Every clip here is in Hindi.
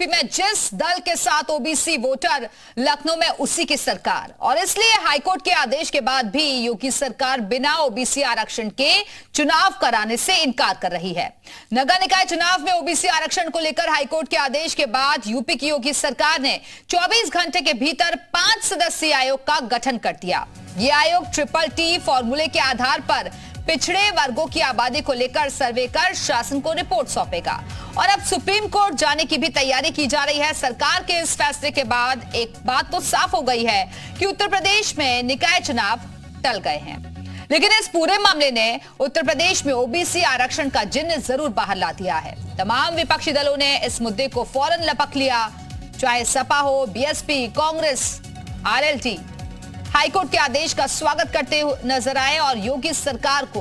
यूपी में जिस दल के साथ ओबीसी वोटर, लखनऊ में उसी की सरकार। और इसलिए हाईकोर्ट के आदेश के बाद भी योगी सरकार बिना ओबीसी आरक्षण के चुनाव कराने से इनकार कर रही है। नगर निकाय चुनाव में ओबीसी आरक्षण को लेकर हाईकोर्ट के आदेश के बाद यूपी की योगी सरकार ने 24 घंटे के भीतर 5 सदस्यीय आयोग का गठन कर दिया। ये आयोग TTT फॉर्मूले के आधार पर पिछड़े वर्गों की आबादी को लेकर सर्वे कर शासन को रिपोर्ट सौंपेगा। और अब सुप्रीम कोर्ट जाने की भी तैयारी की जा रही है। सरकार के इस फैसले के बाद एक बात तो साफ हो गई है कि उत्तर प्रदेश में निकाय चुनाव टल गए हैं, लेकिन इस पूरे मामले ने उत्तर प्रदेश में ओबीसी आरक्षण का जिन्न जरूर बाहर ला दिया है। तमाम विपक्षी दलों ने इस मुद्दे को फौरन लपक लिया, चाहे सपा हो, बीएसपी, कांग्रेस, आरएलटी हाईकोर्ट के आदेश का स्वागत करते नजर आए और योगी सरकार को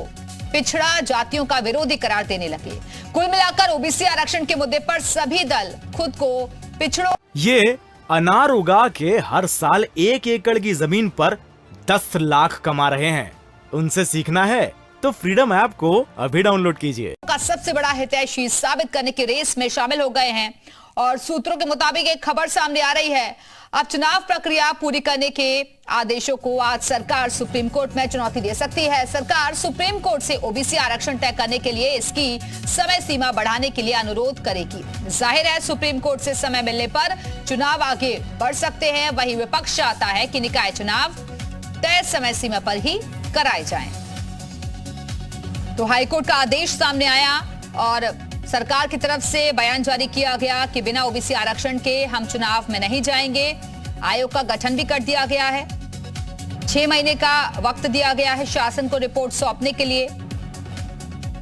पिछड़ा जातियों का विरोधी करार देने लगे। कुल मिलाकर ओबीसी आरक्षण के मुद्दे पर सभी दल खुद को पिछड़ों। ये अनार उगा के हर साल 1 एकड़ की जमीन पर 10 लाख कमा रहे हैं। उनसे सीखना है तो फ्रीडम ऐप को अभी डाउनलोड कीजिए। का सबसे बड़ा हितैषी साबित करने की रेस में शामिल हो गए हैं और सूत्रों के मुताबिक एक खबर सामने आ रही है। अब चुनाव प्रक्रिया पूरी करने के आदेशों को आज सरकार सुप्रीम कोर्ट में चुनौती दे सकती है। सरकार सुप्रीम कोर्ट से ओबीसी आरक्षण तय करने के लिए इसकी समय सीमा बढ़ाने के लिए अनुरोध करेगी। जाहिर है सुप्रीम कोर्ट से समय मिलने पर चुनाव आगे बढ़ सकते हैं। वहीं विपक्ष चाहता है कि निकाय चुनाव तय समय सीमा पर ही कराए जाएं। तो हाईकोर्ट का आदेश सामने आया और सरकार की तरफ से बयान जारी किया गया कि बिना ओबीसी आरक्षण के हम चुनाव में नहीं जाएंगे। आयोग का गठन भी कर दिया गया है। 6 महीने का वक्त दिया गया है शासन को रिपोर्ट सौंपने के लिए।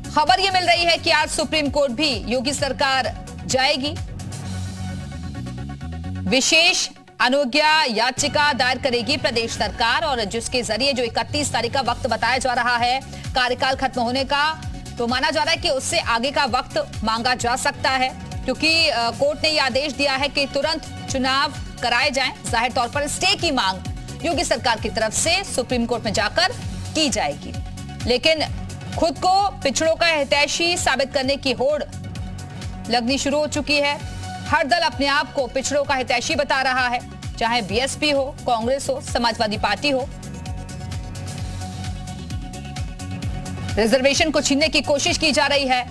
खबर यह मिल रही है कि आज सुप्रीम कोर्ट भी योगी सरकार जाएगी। विशेष अनुज्ञा याचिका दायर करेगी प्रदेश सरकार और जिसके जरिए जो 31 तारीख का वक्त बताया जा रहा है कार्यकाल खत्म होने का, तो माना जा रहा है कि उससे आगे का वक्त मांगा जा सकता है, क्योंकि कोर्ट ने यह आदेश दिया है कि तुरंत चुनाव कराए जाएं। जाहिर तौर पर स्टे की मांग योगी सरकार की तरफ से सुप्रीम कोर्ट में जाकर की जाएगी, लेकिन खुद को पिछड़ों का हितैषी साबित करने की होड़ लगनी शुरू हो चुकी है। हर दल अपने आप को पिछड़ों का हितैषी बता रहा है, चाहे बीएसपी हो, कांग्रेस हो, समाजवादी पार्टी हो। रिजर्वेशन को छीनने की कोशिश की जा रही है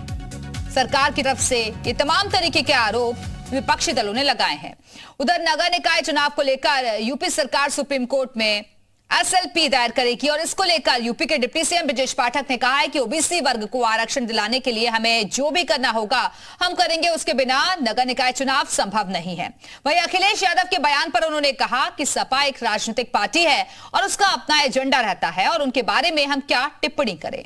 सरकार की तरफ से। ये तमाम तरीके के आरोप विपक्षी दलों ने लगाए हैं। उधर नगर निकाय चुनाव को लेकर यूपी सरकार सुप्रीम कोर्ट में एसएलपी दायर करेगी और इसको लेकर यूपी के डिप्टी सीएम ब्रजेश पाठक ने कहा है कि ओबीसी वर्ग को आरक्षण दिलाने के लिए हमें जो भी करना होगा हम करेंगे, उसके बिना नगर निकाय चुनाव संभव नहीं है। वहीं अखिलेश यादव के बयान पर उन्होंने कहा कि सपा एक राजनीतिक पार्टी है और उसका अपना एजेंडा रहता है और उनके बारे में हम क्या टिप्पणी करें।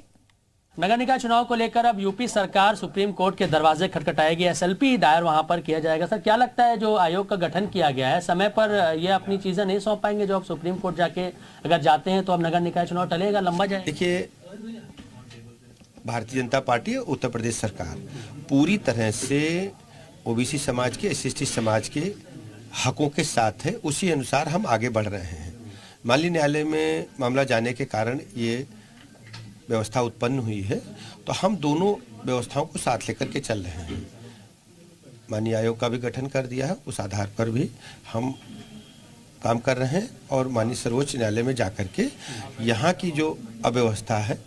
नगर निकाय चुनाव को लेकर अब यूपी सरकार सुप्रीम कोर्ट के दरवाजे खटखटाएगी, एसएलपी दायर वहां पर किया जाएगा। सर, क्या लगता है जो आयोग का गठन किया गया है समय पर ये अपनी चीजें नहीं सौंप पाएंगे जो अब सुप्रीम कोर्ट जाके अगर जाते हैं तो अब नगर निकाय चुनाव टलेगा, लंबा जाएगा? देखिए, भारतीय जनता पार्टी उत्तर प्रदेश सरकार पूरी तरह से ओबीसी समाज के, एससी समाज के हकों के साथ है। उसी अनुसार हम आगे बढ़ रहे हैं। माननीय न्यायालय में मामला जाने के कारण ये व्यवस्था उत्पन्न हुई है, तो हम दोनों व्यवस्थाओं को साथ लेकर के चल रहे हैं। माननीय आयोग का भी गठन कर दिया है, उस आधार पर भी हम काम कर रहे हैं और माननीय सर्वोच्च न्यायालय में जाकर के यहाँ की जो अव्यवस्था है,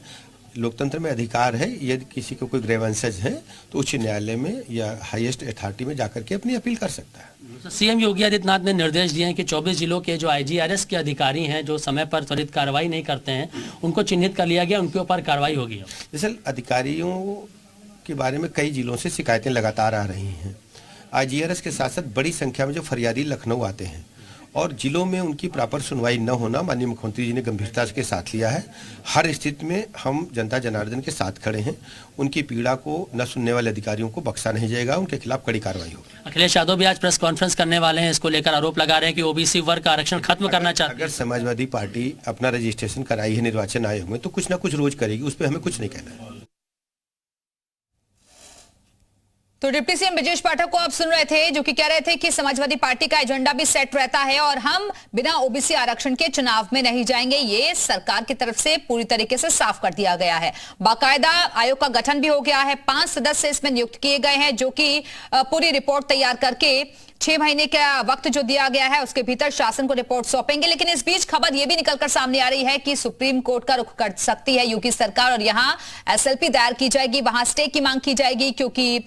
लोकतंत्र में अधिकार है, यदि किसी को कोई ग्रीवेंसेज है तो उच्च न्यायालय में या हाईएस्ट अथॉरिटी में जाकर के अपनी अपील कर सकता है। सीएम योगी आदित्यनाथ ने निर्देश दिए हैं कि 24 जिलों के जो आईजीआरएस के अधिकारी हैं जो समय पर त्वरित कार्रवाई नहीं करते हैं, उनको चिन्हित कर लिया गया, उनके ऊपर कार्रवाई होगी। दरअसल अधिकारियों के बारे में कई जिलों से शिकायतें लगातार आ रही हैं। आईजीआरएस के साथ साथ बड़ी संख्या में जो फरियादी लखनऊ आते हैं और जिलों में उनकी प्रॉपर सुनवाई न होना माननीय मुख्यमंत्री जी ने गंभीरता के साथ लिया है। हर स्थिति में हम जनता जनार्दन के साथ खड़े हैं। उनकी पीड़ा को न सुनने वाले अधिकारियों को बख्शा नहीं जाएगा, उनके खिलाफ कड़ी कार्रवाई होगी। अखिलेश यादव भी आज प्रेस कॉन्फ्रेंस करने वाले हैं, इसको लेकर आरोप लगा रहे हैं कि ओबीसी वर्ग का आरक्षण खत्म करना चाहते हैं। अगर समाजवादी पार्टी अपना रजिस्ट्रेशन कराई है निर्वाचन आयोग में तो कुछ ना कुछ रोज करेगी, उस पर हमें कुछ नहीं कहना है। तो डिप्टी सीएम ब्रजेश पाठक को आप सुन रहे थे, जो कि कह रहे थे कि समाजवादी पार्टी का एजेंडा भी सेट रहता है और हम बिना ओबीसी आरक्षण के चुनाव में नहीं जाएंगे। ये सरकार की तरफ से पूरी तरीके से साफ कर दिया गया है। बाकायदा आयोग का गठन भी हो गया है, 5 सदस्य इसमें नियुक्त किए गए हैं जो कि पूरी रिपोर्ट तैयार करके 6 महीने का वक्त जो दिया गया है उसके भीतर शासन को रिपोर्ट सौंपेंगे। लेकिन इस बीच खबर यह भी निकलकर सामने आ रही है कि सुप्रीम कोर्ट का रुख कर सकती है यूपी सरकार और यहां एसएलपी दायर की जाएगी, वहां स्टे की मांग की जाएगी, क्योंकि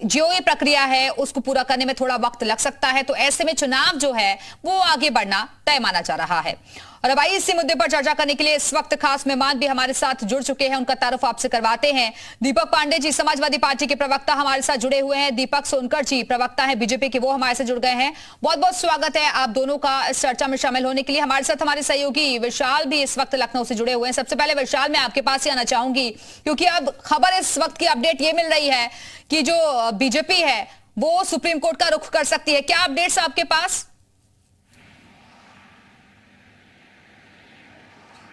जो ये प्रक्रिया है उसको पूरा करने में थोड़ा वक्त लग सकता है। तो ऐसे में चुनाव जो है वो आगे बढ़ना तय माना जा रहा है। और अब आइए इसी मुद्दे पर चर्चा करने के लिए इस वक्त खास मेहमान भी हमारे साथ जुड़ चुके हैं, उनका तारुफ आपसे करवाते हैं। दीपक पांडे जी समाजवादी पार्टी के प्रवक्ता हमारे साथ जुड़े हुए हैं, दीपक सोनकर जी प्रवक्ता हैं बीजेपी के, वो हमारे साथ जुड़ गए हैं। बहुत बहुत स्वागत है आप दोनों का इस चर्चा में शामिल होने के लिए। हमारे साथ हमारे सहयोगी विशाल भी इस वक्त लखनऊ से जुड़े हुए हैं। सबसे पहले विशाल, मैं आपके पास ही आना चाहूंगी क्योंकि अब खबर इस वक्त की अपडेट ये मिल रही है कि जो बीजेपी है वो सुप्रीम कोर्ट का रुख कर सकती है। क्या अपडेट्स आपके पास?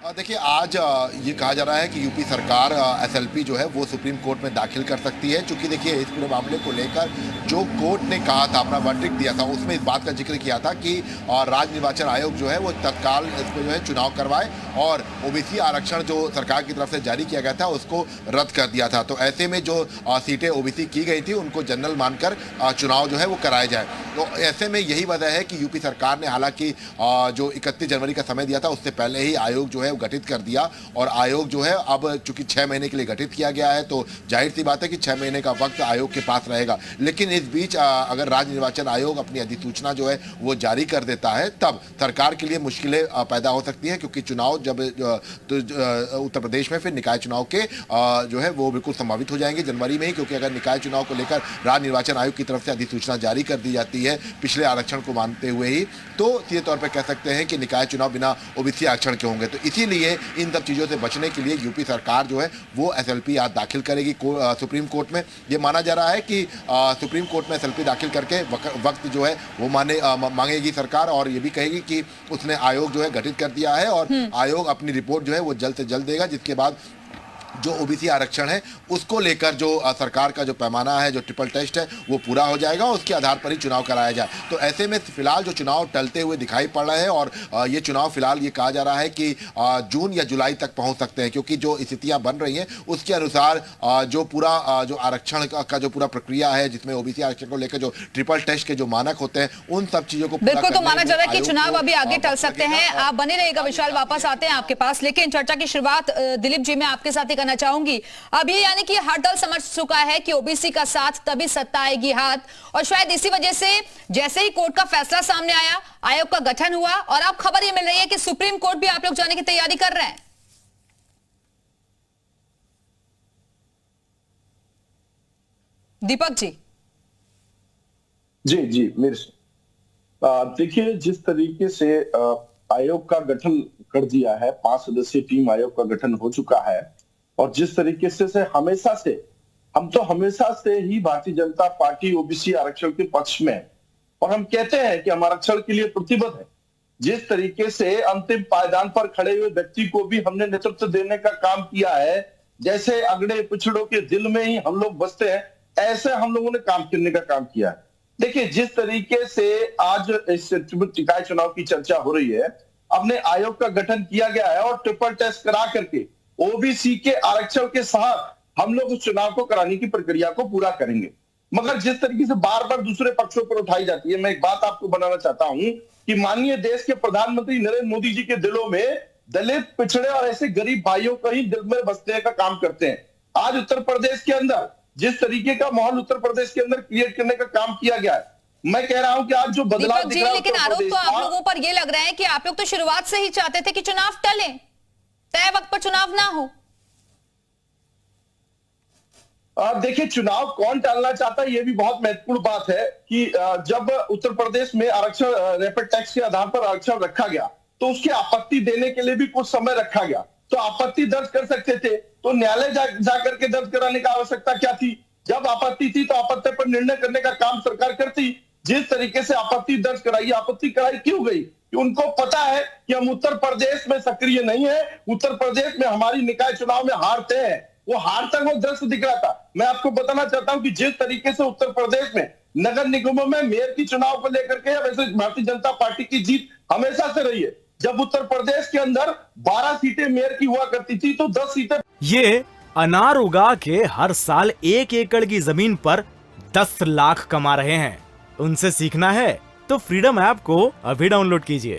देखिए, आज ये कहा जा रहा है कि यूपी सरकार एसएलपी जो है वो सुप्रीम कोर्ट में दाखिल कर सकती है, क्योंकि देखिए इस पूरे मामले को लेकर जो कोर्ट ने कहा था, अपना वर्डिक्ट दिया था, उसमें इस बात का जिक्र किया था कि राज्य निर्वाचन आयोग जो है वो तत्काल इसमें जो है चुनाव करवाए और ओबीसी आरक्षण जो सरकार की तरफ से जारी किया गया था उसको रद्द कर दिया था। तो ऐसे में जो सीटें ओबीसी की गई थी उनको जनरल मानकर चुनाव जो है वो कराए जाए। तो ऐसे में यही वजह है कि यूपी सरकार ने हालांकि जो 31 जनवरी का समय दिया था उससे पहले ही आयोग जो है गठित कर दिया और आयोग जो है अब चूंकि 6 महीने के लिए गठित किया गया है तो जाहिर सी बात है कि 6 महीने का वक्त आयोग के पास रहेगा। लेकिन इस बीच अगर राज्य निर्वाचन आयोग अपनी अधिसूचना जो है वो जारी कर देता है तब सरकार के लिए मुश्किलें पैदा हो सकती हैं, क्योंकि चुनाव जब उत्तर प्रदेश में फिर निकाय चुनाव के जो है वो बिल्कुल संभावित हो जाएंगे जनवरी में ही, क्योंकि अगर निकाय चुनाव को लेकर राज्य निर्वाचन आयोग की तरफ से अधिसूचना जारी कर दी जाती है पिछले आरक्षण को मानते हुए ही, तो सीधे तौर पर कह सकते हैं कि निकाय चुनाव बिना ओबीसी आरक्षण के होंगे। तो इसीलिए इन सब चीज़ों से बचने के लिए यूपी सरकार जो है वो एसएलपी आज दाखिल करेगी सुप्रीम कोर्ट में। ये माना जा रहा है कि सुप्रीम कोर्ट में एसएलपी दाखिल करके वक्त जो है वो मांगेगी सरकार और ये भी कहेगी कि उसने आयोग जो है गठित कर दिया है और आयोग अपनी रिपोर्ट जो है वो जल्द से जल्द देगा, जिसके बाद जो ओबीसी आरक्षण है उसको लेकर जो सरकार का जो पैमाना है, जो ट्रिपल टेस्ट है वो पूरा हो जाएगा, उसके आधार पर ही चुनाव कराया जाए। तो ऐसे में फिलहाल जो चुनाव टलते हुए दिखाई पड़ रहे हैं और ये चुनाव फिलहाल ये कहा जा रहा है कि जून या जुलाई तक पहुंच सकते हैं, क्योंकि जो स्थितियां बन रही हैं उसके अनुसार जो पूरा जो आरक्षण का जो पूरा प्रक्रिया है जिसमें ओबीसी आरक्षण को लेकर जो ट्रिपल टेस्ट के जो मानक होते हैं उन सब चीजों को बिल्कुल, तो माना जा रहा है कि चुनाव अभी आगे टल सकते हैं। आप बने रहेगा विशाल, वापस आते हैं आपके पास, लेकिन चर्चा की शुरुआत दिलीप जी मैं आपके साथ करना चाहूंगी। अब ये यानी कि हर दल समझ चुका है कि ओबीसी का साथ तभी सत्ता आएगी हाथ, और शायद इसी वजह से जैसे ही कोर्ट का फैसला सामने आया, आयोग का गठन हुआ और अब खबर ये मिल रही है कि सुप्रीम कोर्ट भी आप लोग जाने की तैयारी कर रहे हैं। दीपक जी। जी मेरे देखिए, जिस तरीके से आयोग का गठन कर दिया है, 5 सदस्यीय टीम आयोग का गठन हो चुका है, और जिस तरीके से हमेशा से ही भारतीय जनता पार्टी ओबीसी आरक्षण के पक्ष में, और हम कहते हैं कि हम आरक्षण के लिए प्रतिबद्ध है। जिस तरीके से अंतिम पायदान पर खड़े हुए व्यक्ति को भी हमने नेतृत्व देने का काम किया है, जैसे अगड़े पिछड़ों के दिल में ही हम लोग बसते हैं, ऐसे हम लोगों ने काम करने का काम किया है। देखिए, जिस तरीके से आज इस निकाय चुनाव की चर्चा हो रही है, अपने आयोग का गठन किया गया है और ट्रिपल टेस्ट करा करके ओबीसी के आरक्षण के साथ हम लोग उस चुनाव को कराने की प्रक्रिया को पूरा करेंगे। मगर जिस तरीके से बार बार दूसरे पक्षों पर उठाई जाती है, मैं एक बात आपको बनाना चाहता हूं कि माननीय देश के प्रधानमंत्री नरेंद्र मोदी जी के दिलों में दलित, पिछड़े और ऐसे गरीब भाइयों का ही दिल में बसने का काम करते हैं। आज उत्तर प्रदेश के अंदर जिस तरीके का माहौल उत्तर प्रदेश के अंदर क्रिएट करने का काम किया गया है, मैं कह रहा हूं कि आज जो बदलाव दिख रहा है, लेकिन आरोप तो आप लोगों पर यह लग रहा है कि आप लोग तो शुरुआत से ही चाहते थे कि चुनाव टले, तय वक्त पर चुनाव ना हो। देखिए, चुनाव कौन टालना चाहता है, यह भी बहुत महत्वपूर्ण बात है कि जब उत्तर प्रदेश में आरक्षण रैपिड टैक्स के आधार पर आरक्षण रखा गया तो उसकी आपत्ति देने के लिए भी कुछ समय रखा गया। तो आपत्ति दर्ज कर सकते थे तो न्यायालय जाकर के दर्ज कराने की आवश्यकता क्या थी? जब आपत्ति थी तो आपत्ति पर निर्णय करने का काम सरकार करती। जिस तरीके से आपत्ति दर्ज कराई, आपत्ति कराई क्यों गई? कि उनको पता है कि हम उत्तर प्रदेश में सक्रिय नहीं है, उत्तर प्रदेश में हमारी निकाय चुनाव में हारते हैं। वो हार तक वो दृश्य दिख रहा था। मैं आपको बताना चाहता हूं कि जिस तरीके से उत्तर प्रदेश में नगर निगमों में मेयर की चुनाव को लेकर के वैसे भारतीय जनता पार्टी की जीत हमेशा से रही है। जब उत्तर प्रदेश के अंदर 12 सीटें मेयर की हुआ करती थी तो 10 सीटें। ये अनार उगा के हर साल 1 एकड़ की जमीन पर 10 लाख कमा रहे हैं। उनसे सीखना है तो फ्रीडम ऐप को अभी डाउनलोड कीजिए।